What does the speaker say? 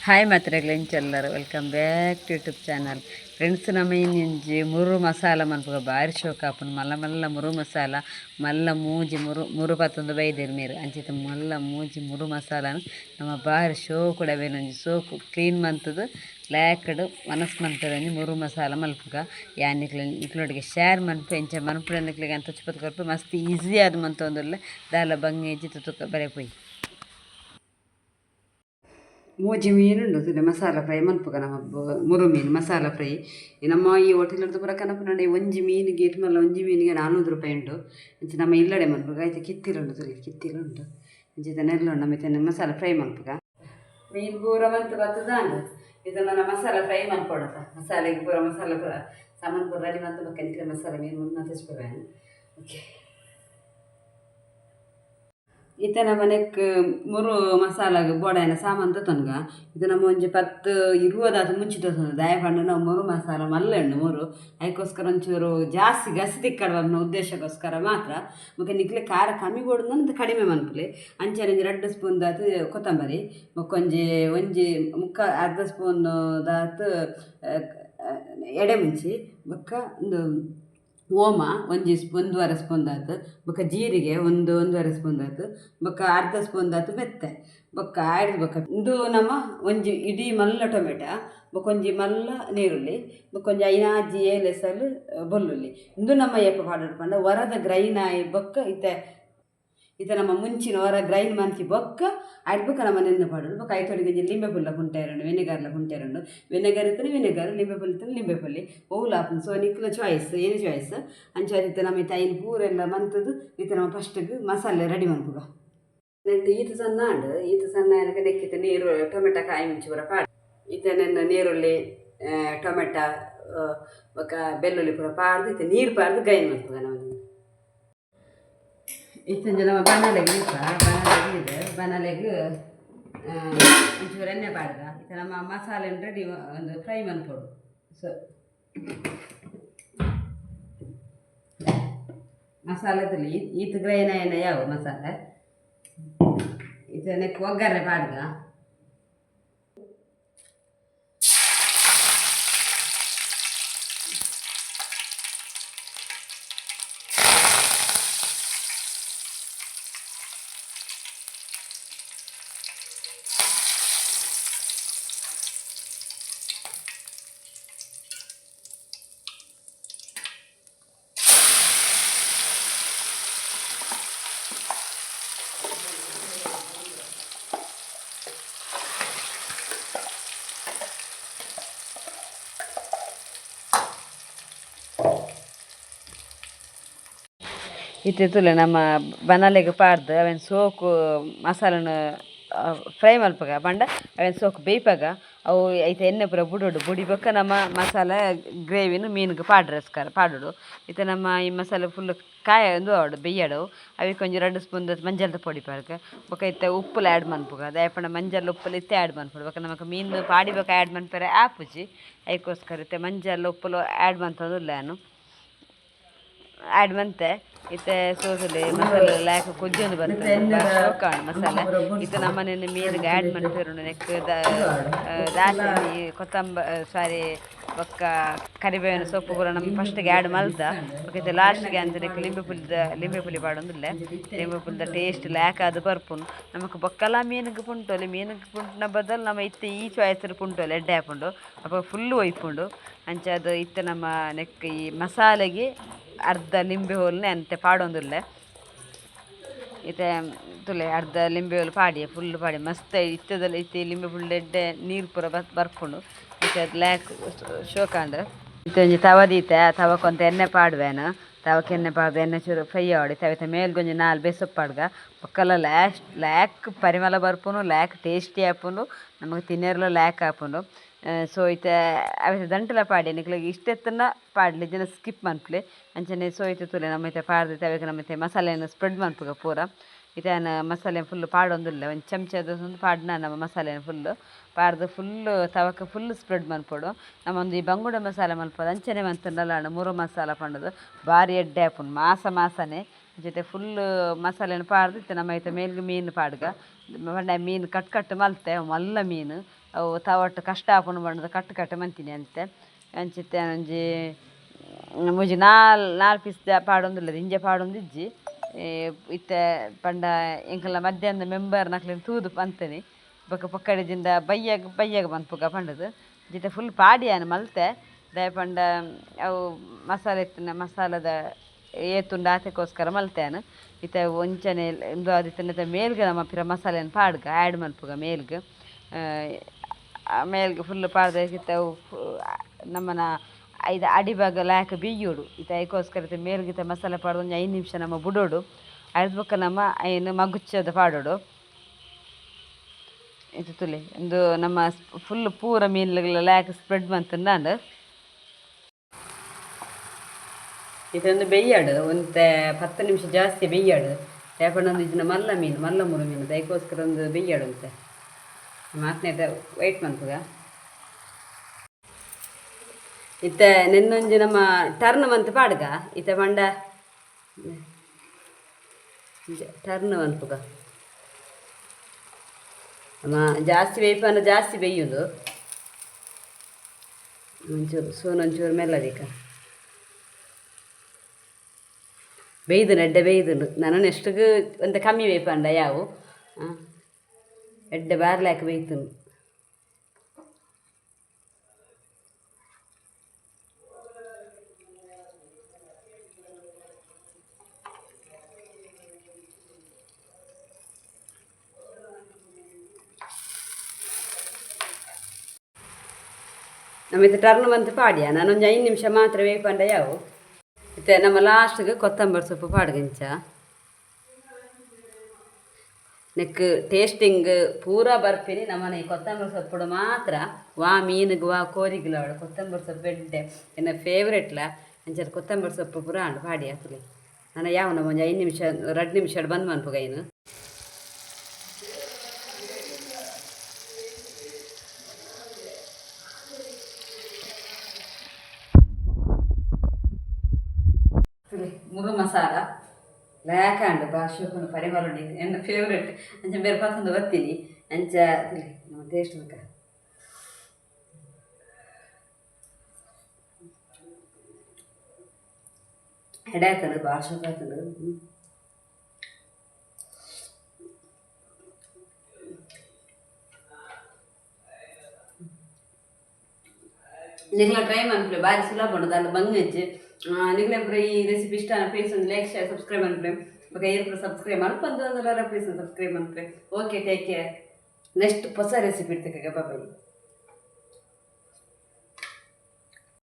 Hi ಮಾತ್ರೆಗಳು ಇಂಚೆಲ್ಲರು welcome back to YouTube channel friends. ನಮ್ಮ ಇನ್ನಿಂಜಿ ಮುರು ಮಸಾಲ ಮನ್ಪುಗ ಭಾರಿ ಶೋಕ ಆಪುಂಡು. ಮಲ್ಲ ಮಲ್ಲ ಮುರು ಮಸಾಲ ಮಲ್ಲ ಮೂಜಿ ಮುರು ಪತ್ತೊಂದು ಬೈದೆರು ಮೀರು ಅಂಚಿತ ಮಲ್ಲ ಮೂಜಿ ಮುರು ಮಸಾಲನ ನಮ್ಮ ಭಾರಿ ಶೋಕುಡ ಬೇನೊಂಜಿ ಸೋಕು ಕ್ಲೀನ್ ಮಂತದ್ದು ಲ್ಯಾಕಡು ಮನಸ್ಸು ಮಂತದಂಜಿ ಮುರು ಮಸಾಲ ಮಲ್ಪುಗ ಯಾನಿಕ್ಲ ಇಕ್ಲೊಟ್ಟಿಗೆ ಶೇರ್ ಮನ್ಪು ಎಂಚ ಮನ್ಪುಡನಿಕ್ಲಿಗೆ ಅಂತ ಚುಪ್ಪತ್ತು ಕೊರ್ಪು ಮಸ್ತ್ ಈಸಿ ಆದ ಮಂತೊಂದುಲ್ಲ ದಾಲ ಬಂಗೇಜಿ ತುತ್ತುಕ ಬರೆ ಪೋಯಿ ಮೂಜಿ ಮೀನುಂಡು ತುಲೆ ಮಸಾಲ ಫ್ರೈ ಮನ್ಪುಗ ನಮ್ಮ ಮುರು ಮೀನು ಮಸಾಲ ಫ್ರೈ. ನಮ್ಮ ಈ ಹೋಟೆಲ್ದು ಪೂರ ಕನಪುನಂಡೆ ಒಂಜಿ ಮೀನಿಗೆ ಮಲ್ಲ ಒಂಜಿ ಮೀನಿಗೆ 400 ರೂಪಾಯಿ ಉಂಡು. ಇಂಚ ನಮ್ಮ ಇಲ್ಲಡೆ ಮನ್ಪುಗ ಆಯ್ತು ಕಿತ್ತಿಲುಂಡು ತುಲೆ ಕಿತ್ತಿಲುಂಡು ಇಂಚಿತ ನೆರಳುಂಡು ನಮ್ಮ ಮಸಾಲ ಫ್ರೈ ಮನ್ಪುಗ ಮೀನು ಪೂರ ಮಂತು ಬರ್ತದಾಂಡು ಇದನ್ನ ಮಸಾಲ ಫ್ರೈ ಮನ್ಕೊಡತ್ತ ಮಸಾಲೆಗೆ ಪೂರ ಮಸಾಲ ಸಾಮಾನು ಪೂರ ರೆಡಿ ಮಂತು ಬಕ್ಕ ಮಸಾಲ ಮೀನು ಮುಂದೆ ತೆಚ್ಕೊಬೇನು. ಓಕೆ ಇತ್ತ ನಮ್ಮ ನೆಕ್ ಮುರು ಮಸಾಲಾಗ ಬೋಡಾಯಿನ ಸಾಮಾನು ತೊನ್ಗ ಇದು ನಮ್ಮ ಒಂಜಿ 10-20 ಮುಂಚೆ ತೊಂದು ದಯ ಪಂಡು ನಾವು ಮುರು ಮಸಾಲ ಮಲ್ಲೆಣ್ಣು ಮುರು ಅದಕ್ಕೋಸ್ಕರ ಒಂಚೂರು ಜಾಸ್ತಿ ಗಸಿ ತಿಕ್ಕಡುವ ಉದ್ದೇಶಕ್ಕೋಸ್ಕರ ಮಾತ್ರ ಮುಖ ನಿಕ್ಲೆ ಖಾರ ಕಮ್ಮಿ ಕೊಡೋದು ಅಂತ ಕಡಿಮೆ ಮನ್ಪುಲಿ. ಅಂಚನೆ 2 ಸ್ಪೂನ್ ದಾತು ಕೊತ್ತಂಬರಿ ಒಂಜಿ ಅರ್ಧ ಸ್ಪೂನ್ ದಾತು ಎಡೆ ಮುಂಚಿ ಬೊಕ್ಕ ಒಂದು ಓಮ ಒಂದೂವರೆ ಸ್ಪೂನ್ ದಾತು ಬೊಕ್ಕ ಜೀರಿಗೆ ಒಂದೂವರೆ ಸ್ಪೂನ್ ದಾತು ಬೊಕ್ಕ ಅರ್ಧ ಸ್ಪೂನ್ ದಾತು ಮೆತ್ತೆ ಬೊಕ್ಕ ಆಯ್ದು ಬೊಕ್ಕ ಇಂದು ನಮ್ಮ ಒಂಜಿ ಇಡೀ ಮಲ್ಲ ಟೊಮೆಟೊ ಬೊಕ್ಕ ಒಂಜಿ ಮಲ್ಲ ನೀರುಳ್ಳಿ ಬೊಕ್ಕ ಒಂಜಿ 5 ಏಲೆಸಲು ಬೆಳ್ಳುಳ್ಳಿ ಇಂದು ನಮ್ಮ ಏಪ ಪಾಡೋಡು ಪಂಡ ಹೊರದ ಗ್ರೈನ್ ಆಯಿ ಬೊಕ್ಕ ಇತ್ತ ನಮ್ಮ ಮುಂಚಿನ ಹೊರ ಗ್ರೈಂಡ್ ಮಂತಿ ಬೊಕ್ಕ ಬೊಕ್ಕ ನಮ್ಮ ನೆನ್ನು ಪಾಡೋಡು ಬೊಕ್ಕ ಐತೊಡಿಗೆ ಲಿಂಬೆ ಪುಲ್ಲ ಕುಂಟೇರಂಡು ವೆನೆಗರ್ಲ ಕುಂಟೇರಂಡು ವೆನೆಗರ್ ಇತ್ತನೆ ವೆನೆಗರ್ ಲಿಂಬೆ ಪುಲ್ಲ ಇತ್ತನೆ ಲಿಂಬೆ ಪುಲ್ಲಿ ಓಲ್ ಹಾಪುಂಡು. ಸೊ ನಿಕ್ಲ ಚಾಯ್ಸ್ ಏನು ಚಾಯ್ಸ್ ಅಂಚಾದಿತ್ತು ನಮ್ಮ ಐನು ಪೂರೆಲ್ಲ ಮಂತದ್ದು ಇತ್ತ ನಮ್ಮ ಫಸ್ಟಿಗೆ ಮಸಾಲೆ ರೆಡಿ ಮನ್ಪುಗ ಈತ ಸಣ್ಣ ಏನಕ್ಕೆ ನೆಕ್ಕಿತ್ತು ನೀರು ಟೊಮೆಟೊ ಕಾಯಿ ಮುಂಚಿ ಪೂರ ಪಾಡು ಇತ್ತ ನೆನ್ನ ನೀರುಳ್ಳಿ ಟೊಮೆಟೊ ಬೊಕ್ಕ ಬೆಳ್ಳುಳ್ಳಿ ಪೂರ ಪಾಡ್ದು ಇತ್ತ ನೀರು ಪಾಡ್ದು ಗೈನ್ ಮನ್ಪುಗ ನಾವು ಇತ್ತಂಜ ನಮ್ಮ ಬನಾಲೆಗೆ ಇದೆ ಬನಾಲೆಗೆ ಒಂಚೂರು ಎಣ್ಣೆ ಪಾಡ್ಗ ಇತ್ತ ನಮ್ಮ ಮಸಾಲೆ ರೆಡಿ ಒಂದು ಫ್ರೈ ಮನ್ಪೋಡು. ಸೊ ಮಸಾಲೆದಲ್ಲಿ ಈತ ಗ್ರೈನ ಯಾವ ಮಸಾಲೆ ಇದಕ್ಕೆ ಒಗ್ಗರಣೆ ಪಾಡ್ಗ ಇತ್ತಿತ್ತುಲೆ ನಮ್ಮ ಬನಾಲೆಗೆ ಪಾಡ್ದು ಅವೇನು ಸೋಕು ಮಸಾಲನ ಫ್ರೈ ಮಲ್ಪಗ ಪಂಡ ಅವೇನು ಸೋಕು ಬೇಯ್ಪಾಗ ಅವು ಐತೆ ಎಣ್ಣೆ ಪೂರ ಬುಡೋಡು ಬುಡಿ ಬೊಕ್ಕ ನಮ್ಮ ಮಸಾಲೆ ಗ್ರೇವಿನ ಮೀನಿಗೆ ಪಾಡೋಡು ಇತ್ತೆ ನಮ್ಮ ಈ ಮಸಾಲೆ ಫುಲ್ ಕಾಯಂದು ಅವಡು ಬೇಯ್ಯಾಡು ಅವಕ್ಕೆ ಒಂಜಿ 2 ಸ್ಪೂನ್ ಮಂಜಲ್ದ ಪೊಡಿ ಪಾಡ್ಕ ಬೊಕ್ಕ ಇತ್ತೆ ಉಪ್ಪುಲ ಆ್ಯಡ್ ಮನ್ಪುಗ ದಯಪಂಡ ಮಂಜಲ್ ಉಪ್ಪುಲ ಇತ್ತೆ ಆ್ಯಡ್ ಮನ್ಪುಡು ಬೊಕ್ಕ ನಮಕ್ ಮೀನು ಪಾಡಿ ಬೊಕ್ಕ ಆ್ಯಡ್ ಮನ್ಪರೆ ಆಪುಜಿ ಅದಕ್ಕೋಸ್ಕರ ಇತ್ತೆ ಮಂಜಲ್ ಉಪ್ಪುಲು ಆ್ಯಡ್ ಮನ್ಪೋದಿಲ್ಲ ನಾನು ಆ್ಯಡ್ ಮಂತೆ ಇತ್ತೆ ಸೋಸಲೆ ಮಸಾಲೆ ಲ್ಯಾಕ ಕೊಜ್ಜೊಂದು ಬರ್ತದೆ ಶೋಕಾಣ್ ಮಸಾಲೆ ಇತ್ತು ನಮ್ಮನೇಲಿ ಮೀನಿಗೆ ಆ್ಯಡ್ ಮಾಡ್ತಿರು ನೆಕ್ ದಾಸಿ ಕೊತ್ತಂಬರಿ ಬೊಕ್ಕ ಕರಿಬೇವಿನ ಸೊಪ್ಪು ಪೂರ ನಮ್ಮ ಫಸ್ಟಿಗೆ ಆ್ಯಡ್ ಮಲ್ದ ಬೊಕ್ಕ ಲಾಸ್ಟ್ಗೆ ಅಂತ ನೆಕ್ ಲಿಂಬೆ ಪುಲಿ ಪಾಡೊಂದಿಲ್ಲ ಲಿಂಬೆ ಪುಲ್ದ ಟೇಸ್ಟ್ ಲ್ಯಾಕ ಅದು ಬರ್ಪುನು ನಮಕ್ ಬೊಕ್ಕಲ ಮೀನಿಗೆ ಪುಂಟಿನ ಬದಲು ನಮ್ಮ ಇತ್ತೆ ಈ ಚಾಯ್ಸರ್ ಪುಂಟೋಲಿ ಎಡ್ಡೆ ಹಾಪುಂಡು ಅಪ್ಪ ಫುಲ್ಲು ಒಯ್ಪುಂಡು ಅಂಚದು ಇತ್ತು ನಮ್ಮ ನೆಕ್ ಈ ಮಸಾಲೆಗೆ ಅರ್ಧ ಲಿಂಬೆ ಹೋಲ್ನೆ ಅಂತೆ ಪಾಡೊಂದುಲ್ಲೆ ಇತ್ತೆ ತುಲೆ ಅರ್ಧ ಲಿಂಬೆ ಹೋಲು ಪಾಡಿ ಫುಲ್ ಪಾಡಿ ಮಸ್ತ್ ಇತ್ತದಲ್ಲಿ ಇತ್ತೆ ಲಿಂಬೆ ಫುಲ್ ಎಡ್ಡೆ ನೀರು ಪೂರ ಬರ್ಪುಂಡು ಇತ್ತೆ ಅದು ಲ್ಯಾಕ್ ಶೋಕಾಂಡ್ ಇತ್ತೆ ಒಂಜಿ ತವ ದೀತೆ ಆ ತವಕ್ಕೊಂತ ಎಣ್ಣೆ ಪಾಡುವೆನು ತವಕ್ಕೆ ಎಣ್ಣೆ ಪಾಡ್ದು ಎಣ್ಣೆ ಚೂರು ಫ್ರೈ ಆಡಿ ತವಿತ ಮೇಲ್ಗೊಂಜಿ 4 ಬೇಸೊಪ್ಪು ಪಾಡ್ಗ ಪಕ್ಕಲ ಲ್ಯಾಕ್ ಪರಿಮಳ ಬರ್ಪುನು ಲ್ಯಾಕ್ ಟೇಸ್ಟಿ ಆಪುಂಡು ನಮಗೆ ತಿನ್ನೇರ್ಲ ಲ್ಯಾಕ್ ಆಪುಂಡು. ಸೊ ಇತ್ತೆ ಅವತ್ತು ದಂಟಲ ಪಾಡಿ ನಿಕ್ಲಿಗೆ ಇಷ್ಟೆತ್ತನ ಪಾಡ್ಲಿ ಜನ ಸ್ಕಿಪ್ ಮನ್ಪ್ಲಿ ಅಂಚನೆ ಸೊ ಇತ್ತೆ ತುಲೆ ನಮ್ಮ ಪಾಡ್ದು ಅವಕ್ಕೆ ನಮ್ಮ ಮಸಾಲೆಯನ್ನು ಸ್ಪ್ರೆಡ್ ಮನ್ಪುಗ ಪೂರ ಇತನ ಮಸಾಲೆ ಫುಲ್ಲು ಪಾಡೊಂದಿಲ್ಲ ಒಂದು ಚಮಚದ ಪಾಡ್ನ ನಮ್ಮ ಮಸಾಲೆನ ಫುಲ್ಲು ಪಾಡ್ದು ಫುಲ್ಲು ತವಕ್ಕೆ ಫುಲ್ ಸ್ಪ್ರೆಡ್ ಮನ್ಪೊಡು ನಮ್ಮೊಂದು ಈ ಬಂಗುಡ ಮಸಾಲೆ ಮಲ್ಪೋದು ಅಂಚನೆ ಮಂತಂಡಲ್ಲ ಮುರು ಮಸಾಲ ಪಂಡದು ಭಾರಿ ಎಡ್ಡೆ ಆಪುಂಡು ಮಾಸನೆ ಜೊತೆ ಫುಲ್ಲು ಮಸಾಲೆನ ಪಾಡ್ದು ಇತ್ತು ನಮ್ಮ ಐತೆ ಮೇಲ್ಗೆ ಮೀನು ಪಾಡ್ಗ ಪಂಡ ಮೀನು ಕಟ್ ಮಲ್ತೆ ಮಲ್ಲ ಮೀನು ಅವು ತವಟ್ಟು ಕಷ್ಟ ಆಪುಂಡು ಬಂಡದ ಕಟ್ಟು ಕಟ್ಟೆ ಮಂತೀನಿ ಅಂತೆ ಅಂಚಿತ್ತೆ ಒಂಜಿ ಮುಜಿ ನಾಲ್ ಪೀಸ್ ಪಾಡೊಂದುಲ್ಲದ ಇಂಜೆ ಪಾಡೊಂದಿಜ್ಜಿ ಇತ್ತೆ ಪಂಡ ಎಂಕಲ್ನ ಮಧ್ಯಾಹ್ನದ ಮೆಂಬರ್ ನಕ್ಲೆನ್ ತೂದು ಪಂತನಿ ಬೊಕ ಪೊಕ್ಕಡಿದಿಂದ ಬಯ್ಯಗ ಬಂದ್ಪುಗ ಪಂಡದು ಜಿತ್ತೆ ಫುಲ್ ಪಾಡಿಯಾನ ಮಲ್ತೆ ದಾಯ ಪಂಡ ಅವು ಮಸಾಲದ ಏತುಂಡು ಆತೆಗೋಸ್ಕರ ಮಲ್ತೆನು ಇತ್ತೆ ಒಂಚನೆ ಇಂದು ಆದಿತ್ತನೆ ಮೇಲ್ಗೆ ನಮ್ಮ ಪಿರ ಮಸಾಲೆನ ಪಾಡ್ಗ ಆ್ಯಡ್ ಮಲ್ಪುಗ ಮೇಲ್ಗೆ ಮೇಲ್ಗೆ ಫುಲ್ ಪಾಡ್ದ ಇತ್ತೆ ನಮ್ಮನ ಐದು ಅಡಿಭಾಗ ಲಾಯಕ ಬೇಯೋಡು ಇತ್ತೆ ಐಕೋಸ್ಕರ ಮೇಲ್ಗಿತ್ತ ಮಸಾಲೆ ಪಾಡೋದು ಒಂದು 5 ನಿಮಿಷ ನಮ್ಮ ಬುಡೋಡು ಅರ್ಧ ಬೊಕ್ಕ ನಮ್ಮ ಏನು ಮಗುಚ್ಚದ ಪಾಡೋಡು ಇದು ತುಲೆ ಒಂದು ನಮ್ಮ ಫುಲ್ ಪೂರ ಮೀನುಗಳ ಲಾಯಕ ಸ್ಪ್ರೆಡ್ ಮಂತಂದು ನಾನು ಇದೊಂದು ಬೇಯ್ಯಾಡು ಒಂದು 10 ನಿಮಿಷ ಜಾಸ್ತಿ ಬೇಯ್ಯಾಡು ಯಾಕೊಂಡೊಂದು ಇದನ್ನ ಮಲ್ಲ ಮುರು ಮೀನು ಅದಕ್ಕೋಸ್ಕರ ಒಂದು ಬೇಯ್ಯಾಡು ಅಂತ ಮಾತನಾಡ ವೈಟ್ ಮಂತುಗ ಇತ್ತ ನೆನ್ನೊಂಜಿ ನಮ್ಮ ಟರ್ನ್ ಮಂತ್ ಪಾಡ್ಗ ಇತ್ತ ಪಂಡ ಟರ್ನ್ ಮನ್ಪುಗ ನಮ್ಮ ಜಾಸ್ತಿ ಬೇಯ್ಪನ ಜಾಸ್ತಿ ಬೇಯೋದು ಒಂಚೂರು ಮೆಲ್ಲದೀಕ ಬೇಯ್ದು ಎಡ್ಡೆ ಬೇಯ್ದು ನಾನು ಎಷ್ಟಿಗೆ ಒಂದು ಕಮ್ಮಿ ಬೇಯ್ಪಂಡ ಯಾವು ಎಡ್ಡೆ ಬಾರ್ಲಾಕ ಬೇಯ್ತು ನಮ್ಮಿತ್ತು ಟರ್ನ್ ಬಂತು ಪಾಡ್ಯ ನಾನೊಂದು 5 ನಿಮಿಷ ಮಾತ್ರ ಬೇಯ್ಪಂಡ ಯಾವು ಮತ್ತು ನಮ್ಮ ಲಾಸ್ಟ್ಗೆ ಕೊತ್ತಂಬರಿ ಸೊಪ್ಪು ಪಾಡ್ಗಂಚ ನೆಕ್ ಟೇಸ್ಟಿಂಗ್ ಪೂರಾ ಬರ್ಪಿನಿ ನಮ್ಮನೆ ಕೊತ್ತಂಬರಿ ಸೊಪ್ಪುಡು ಮಾತ್ರ ವಾ ಮೀನಿಗೆ ವಾ ಕೋರಿಗಿಲ್ಲ ಕೊತ್ತಂಬರಿ ಸೊಪ್ಪು ಎಡ್ಡೆ ಎನ್ನ ಫೇವ್ರೆಟ್ಲ ಅಂಚೆ ಕೊತ್ತಂಬರಿ ಸೊಪ್ಪು ಪೂರ ಅಂಡು ಪಾಡಿ ಹಾಕಲಿ ನಾನು ಯಾವ ನಮ್ಮ ಒಂದು 5 ನಿಮಿಷ 2 ನಿಮಿಷ ಬಂದು ಮನ್ಪುಗೈನು ಮುರು ಮಸಾಲ ಲೇಕಂಡು ಭಾಷೆಕೊಂಡು ಪರಿಮಳ ನನ್ನ ಫೇವ್ರೆಟ್ ಅಂಚ ಬೇರೆ ಪಸಂದು ಬರ್ತೀನಿ ಅಂಚ ಟೇಸ್ಟ್ ಬೇಕ ಎಡಾಯ್ತಂಡು ಭಾಷೆ ಆಯ್ತಂಡು ನಿಗ್ಲ ಟ್ರೈ ಮಾಡ್ಬಿಡಿ ಬಾರಿ ಸುಲಭ ಉಂಟು ಅಲ್ಲ ಬಂಗಜ್ಜಿ ನಿಗ್ಲೆ ಪುರ ಈ ರೆಸಿಪಿ ಇಷ್ಟ ಪ್ಲೀಸ್ ಒಂದು ಲೈಕ್ ಶೇರ್ ಸಬ್ಸ್ಕ್ರೈಬ್ ಮಾಡ್ಬಿಡಿ ಇವಾಗ ಏನು ಸಬ್ಸ್ಕ್ರೈಬ್ ಮಾಡ್ಕೊಂಡು ಪ್ಲೀಸ್ ಸಬ್ಸ್ಕ್ರೈಬ್ ಮಾಡ್ಬಿಡಿ ಓಕೆ ಟೇಕ್ ಕೇರ್ ನೆಕ್ಸ್ಟ್ ಹೊಸ ರೆಸಿಪಿ ಇಡ್ತಕ್ಕ ಬಾಬಾಯಿ